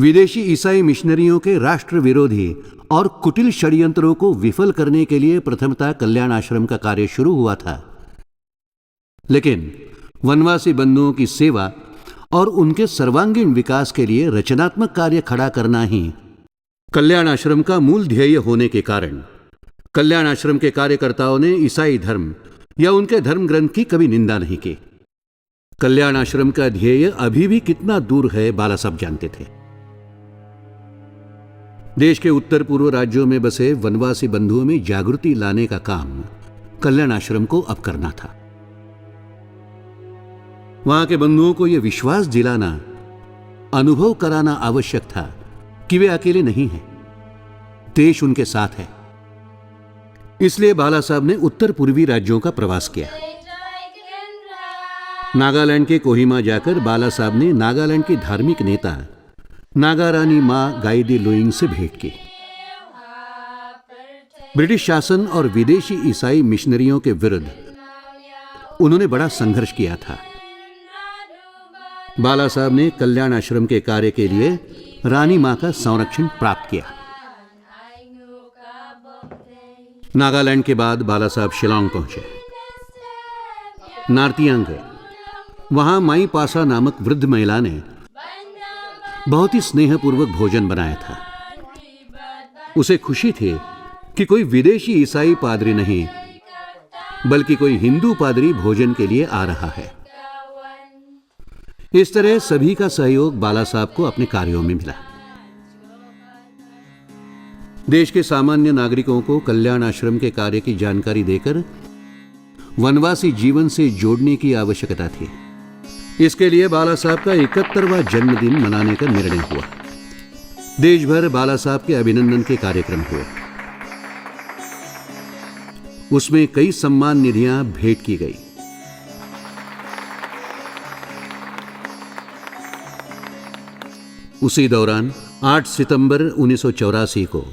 विदेशी ईसाई मिशनरियों के राष्ट्र विरोधी और कुटिल षड्यंत्रों को विफल करने के लिए प्रथमतः कल्याण आश्रम का कार्य शुरू हुआ था। लेकिन वनवासी बंधुओं की सेवा और उनके सर्वांगीण विकास के लिए रचनात्मक कार्य खड़ा करना ही कल्याण आश्रम का मूल ध्येय होने के कारण कल्याण आश्रम के कार्यकर्ताओं ने ईसाई धर्म या उनके धर्म ग्रंथ की कभी निंदा नहीं की। कल्याण आश्रम का ध्येय अभी भी कितना दूर है बाला साहब जानते थे। देश के उत्तर पूर्व राज्यों में बसे वनवासी बंधुओं में जागृति लाने का काम कल्याण आश्रम को अब करना था। वहां के बंधुओं को यह विश्वास दिलाना, अनुभव कराना आवश्यक था कि वे अकेले नहीं हैं, देश उनके साथ है। इसलिए बाला साहब ने उत्तर पूर्वी राज्यों का प्रवास किया। नागालैंड के कोहिमा जाकर बाला साहब ने नागालैंड की धार्मिक नेता नागा रानी मां गाइदी लुइंग से भेंट की। ब्रिटिश शासन और विदेशी ईसाई मिशनरियों के विरुद्ध उन्होंने बड़ा संघर्ष किया था। बाला साहब ने कल्याण आश्रम के कार्य के लिए रानी मां का संरक्षण प्राप्त किया। नागालैंड के बाद बाला साहब शिलांग पहुंचे। नार्तियांग गए। वहां माई पासा नामक वृद्ध महिला ने बहुत ही स्नेहपूर्वक भोजन बनाया था। उसे खुशी थी कि कोई विदेशी ईसाई पादरी नहीं बल्कि कोई हिंदू पादरी भोजन के लिए आ रहा है। इस तरह सभी का सहयोग बाला साहब को अपने कार्यों में मिला। देश के सामान्य नागरिकों को कल्याण आश्रम के कार्य की जानकारी देकर वनवासी जीवन से जोड़ने की आवश्यकता थी। इसके लिए बाला साहब का 71वां जन्मदिन मनाने का निर्णय हुआ। देश भर बाला साहब के अभिनंदन के कार्यक्रम हुए। उसमें कई सम्मान निधियां भेंट की गई। उसी दौरान 8 सितंबर 1984 को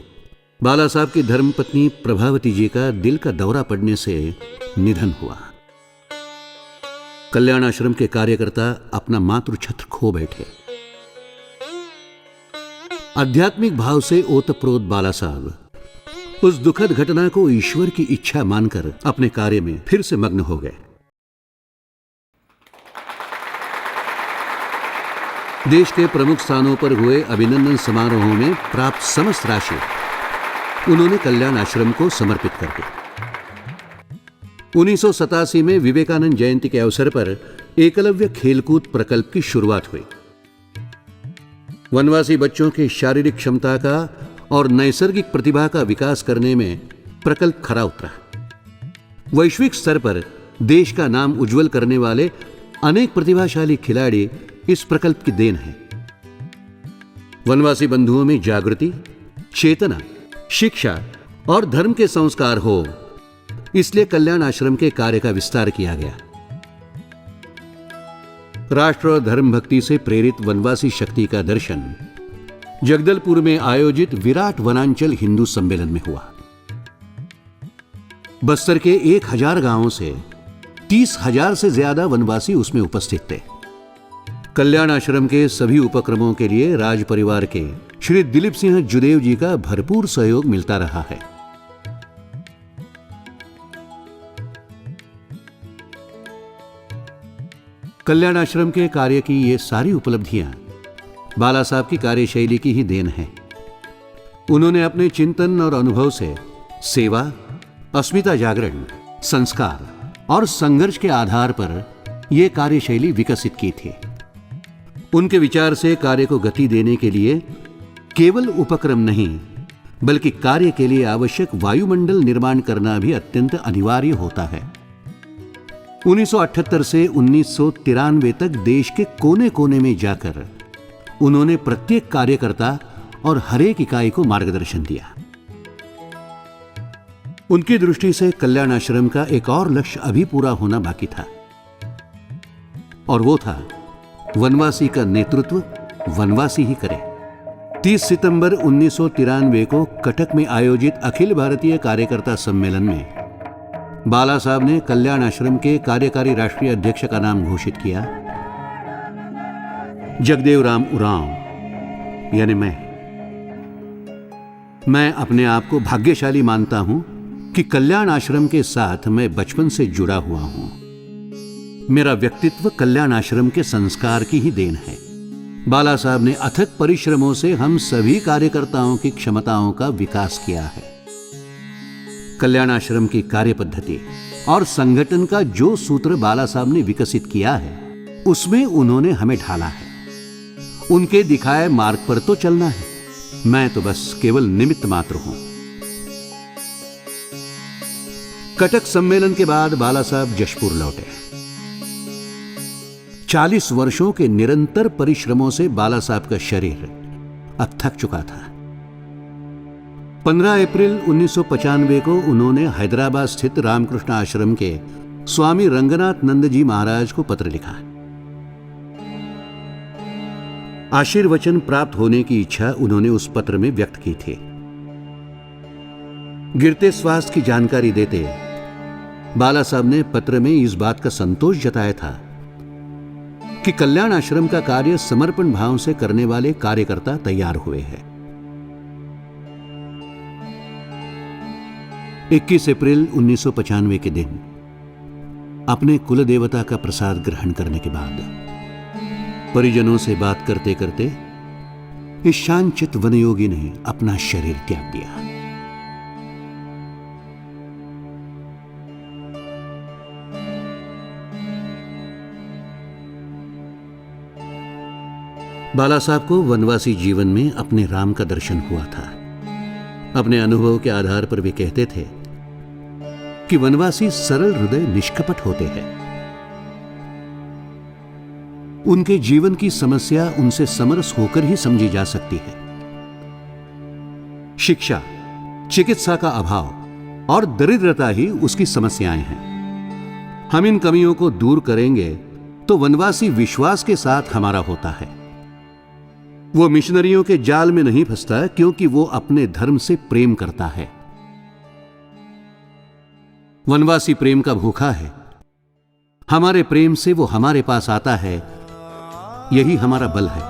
बाला साहब की धर्मपत्नी प्रभावती जी का दिल का दौरा पड़ने से निधन हुआ। कल्याण आश्रम के कार्यकर्ता अपना मातृछत्र खो बैठे। आध्यात्मिक भाव से ओतप्रोत बाला साहब उस दुखद घटना को ईश्वर की इच्छा मानकर अपने कार्य में फिर से मग्न हो गए। देश के प्रमुख स्थानों पर हुए अभिनंदन समारोहों में प्राप्त समस्त राशि उन्होंने कल्याण आश्रम को समर्पित कर दी। 1987 में विवेकानंद जयंती के अवसर पर एकलव्य खेलकूद प्रकल्प की शुरुआत हुई। वनवासी बच्चों की शारीरिक क्षमता का और नैसर्गिक प्रतिभा का विकास करने में प्रकल्प खरा उतरा। वैश्विक स्तर पर देश का नाम उज्जवल करने वाले अनेक प्रतिभाशाली खिलाड़ी इस प्रकल्प की देन है। वनवासी बंधुओं में जागृति, चेतना, शिक्षा और धर्म के संस्कार हो, इसलिए कल्याण आश्रम के कार्य का विस्तार किया गया। राष्ट्र और धर्म भक्ति से प्रेरित वनवासी शक्ति का दर्शन जगदलपुर में आयोजित विराट वनांचल हिंदू सम्मेलन में हुआ। बस्तर के 1000 गांवों से 30,000 से ज्यादा वनवासी उसमें उपस्थित थे। कल्याण आश्रम के सभी उपक्रमों के लिए राज परिवार के श्री दिलीप सिंह जुदेव जी का भरपूर सहयोग मिलता रहा है। कल्याण आश्रम के कार्य की ये सारी उपलब्धियां बाला साहब की कार्यशैली की ही देन है। उन्होंने अपने चिंतन और अनुभव से सेवा, अस्मिता जागरण, संस्कार और संघर्ष के आधार पर यह कार्यशैली विकसित की थी। उनके विचार से कार्य को गति देने के लिए केवल उपक्रम नहीं बल्कि कार्य के लिए आवश्यक वायुमंडल निर्माण करना भी अत्यंत अनिवार्य होता है। 1978 से 1993 तक देश के कोने कोने में जाकर उन्होंने प्रत्येक कार्यकर्ता और हरेक इकाई को मार्गदर्शन दिया। उनकी दृष्टि से कल्याण आश्रम का एक और लक्ष्य अभी पूरा होना बाकी था और वो था वनवासी का नेतृत्व वनवासी ही करे। 30 सितंबर 1993 को कटक में आयोजित अखिल भारतीय कार्यकर्ता सम्मेलन में बाला साहब ने कल्याण आश्रम के कार्यकारी राष्ट्रीय अध्यक्ष का नाम घोषित किया। जगदेव राम उरांव यानी मैं अपने आप को भाग्यशाली मानता हूं कि कल्याण आश्रम के साथ मैं बचपन से जुड़ा हुआ हूं। मेरा व्यक्तित्व कल्याण आश्रम के संस्कार की ही देन है। बाला साहब ने अथक परिश्रमों से हम सभी कार्यकर्ताओं की क्षमताओं का विकास किया है। कल्याण आश्रम की कार्य पद्धति और संगठन का जो सूत्र बाला साहब ने विकसित किया है, उसमें उन्होंने हमें ढाला है। उनके दिखाए मार्ग पर तो चलना है, मैं तो बस केवल निमित्त मात्र हूं। कटक सम्मेलन के बाद बाला साहब जशपुर लौटे। 40 वर्षों के निरंतर परिश्रमों से बाला साहब का शरीर अब थक चुका था। 15 अप्रैल 1995 को उन्होंने हैदराबाद स्थित रामकृष्ण आश्रम के स्वामी रंगनाथ नंद जी महाराज को पत्र लिखा। आशीर्वचन प्राप्त होने की इच्छा उन्होंने उस पत्र में व्यक्त की थी। गिरते स्वास्थ्य की जानकारी देते बाला साहब ने पत्र में इस बात का संतोष जताया था कि कल्याण आश्रम का कार्य समर्पण भाव से करने वाले कार्यकर्ता तैयार हुए हैं। 21 अप्रैल 1995 के दिन अपने कुल देवता का प्रसाद ग्रहण करने के बाद परिजनों से बात करते करते इस शांतचित्त वनयोगी ने अपना शरीर त्याग दिया। बाला साहब को वनवासी जीवन में अपने राम का दर्शन हुआ था। अपने अनुभव के आधार पर वे कहते थे कि वनवासी सरल हृदय निष्कपट होते हैं। उनके जीवन की समस्या उनसे समरस होकर ही समझी जा सकती है। शिक्षा, चिकित्सा का अभाव और दरिद्रता ही उसकी समस्याएं हैं। हम इन कमियों को दूर करेंगे तो वनवासी विश्वास के साथ हमारा होता है। वो मिशनरियों के जाल में नहीं फंसता क्योंकि वो अपने धर्म से प्रेम करता है। वनवासी प्रेम का भूखा है। हमारे प्रेम से वो हमारे पास आता है, यही हमारा बल है।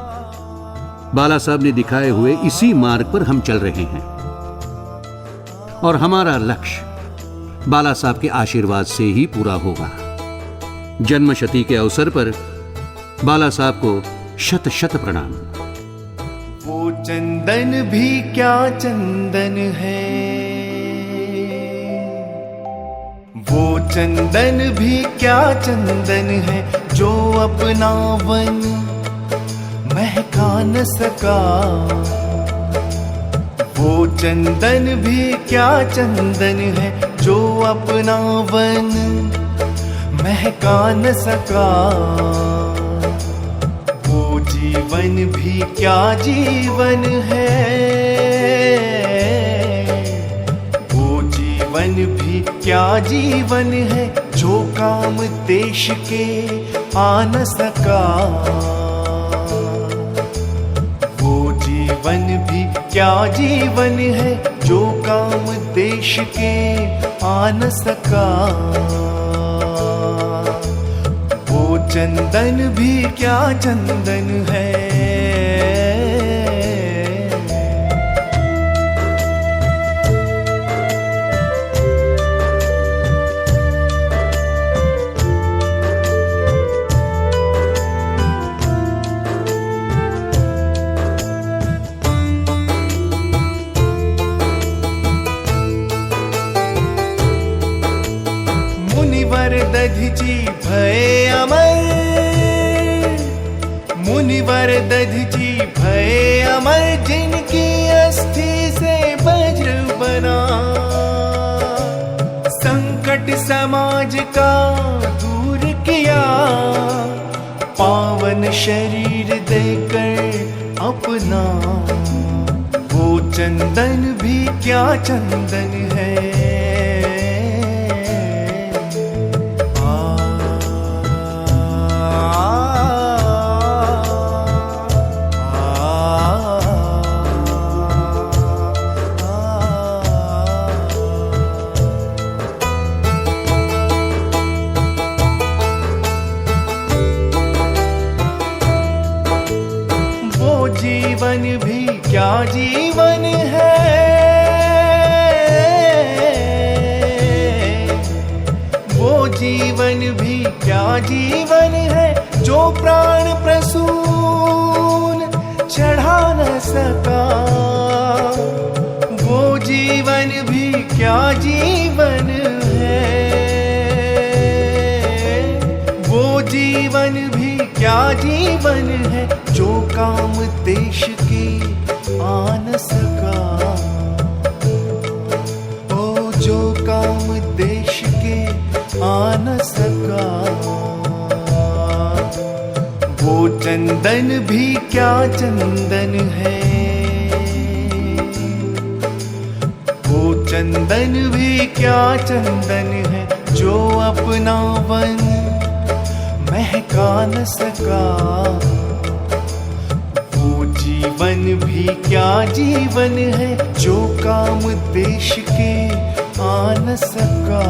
बाला साहब ने दिखाए हुए इसी मार्ग पर हम चल रहे हैं और हमारा लक्ष्य बाला साहब के आशीर्वाद से ही पूरा होगा। जन्मशती के अवसर पर बाला साहब को शत शत प्रणाम। वो चंदन भी क्या चंदन है, वो चंदन भी क्या चंदन है, जो अपना वन महका न सका। वो चंदन भी क्या चंदन है, जो अपना वन महका न सका। वो जीवन भी क्या जीवन है, वो जीवन भी क्या जीवन है, जो काम देश के आ न सका। वो जीवन भी क्या जीवन है, जो काम देश के आ न सका। वो चंदन भी क्या चंदन है। मुनिवर दधिची भय अमर, मुनिवर दधिची भय अमर, जिनकी अस्थि से वज्र बना। संकट समाज का दूर किया, पावन शरीर देकर अपना। वो चंदन भी क्या चंदन है। जीवन भी क्या जीवन है, वो जीवन भी क्या जीवन है जो प्राण प्रसून चढ़ा न सका। वो जीवन भी क्या जीवन है, वो जीवन भी क्या जीवन है जो काम देश के आन सका। ओ जो काम देश के आन सका। वो चंदन भी क्या चंदन है, वो चंदन भी क्या चंदन है जो अपना वन महका न सका। वो जीवन भी क्या जीवन है जो काम देश के आन सका।